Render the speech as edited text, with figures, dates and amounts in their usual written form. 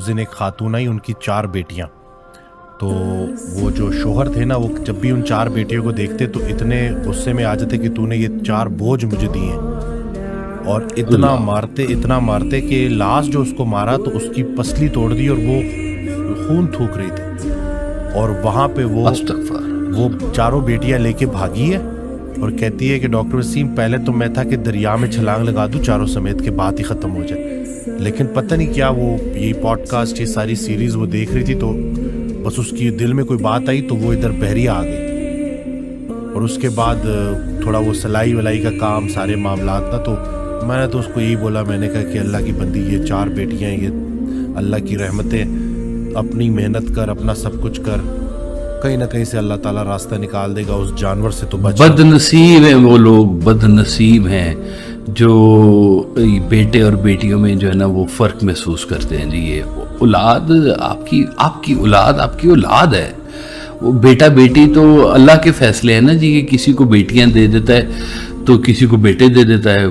اس دن ایک خاتون آئی, ان کی 4 بیٹیاں. تو وہ جو شوہر تھے نا, وہ جب بھی ان 4 بیٹیوں کو دیکھتے تو اتنے غصے میں آ جاتے کہ تو نے یہ 4 بوجھ مجھے دیے ہیں, اور اتنا مارتے کہ لاسٹ جو اس کو مارا تو اس کی پسلی توڑ دی اور وہ خون تھوک رہی تھی. اور وہاں پہ وہ 4 بیٹیاں لے کے بھاگی ہے اور کہتی ہے کہ ڈاکٹر وسیم پہلے تو میں تھا کہ دریا میں چھلانگ لگا دوں چاروں سمیت کے بات ہی ختم ہو جائے, لیکن پتہ نہیں کیا وہ یہ پوڈ کاسٹ یہ ساری سیریز وہ دیکھ رہی تھی تو بس اس کی دل میں کوئی بات آئی تو وہ ادھر بحریہ آ گئی. اور اس کے بعد تھوڑا وہ سلائی ولائی کا کام سارے معاملات نا, تو میں نے تو اس کو یہی بولا, میں نے کہا کہ اللہ کی بندی یہ 4 بیٹیاں ہیں, یہ اللہ کی رحمتیں, اپنی محنت کر, اپنا سب کچھ کر, کہیں نہ کہیں سے اللہ تعالیٰ راستہ نکال دے گا, اس جانور سے تو بچ. بد نصیب ہیں وہ لوگ, بد نصیب ہیں جو بیٹے اور بیٹیوں میں جو ہے نا وہ فرق محسوس کرتے ہیں. جی یہ اولاد آپ کی اولاد ہے, وہ بیٹا بیٹی تو اللہ کے فیصلے ہیں نا جی, کسی کو بیٹیاں دے دیتا ہے تو کسی کو بیٹے دے دیتا ہے.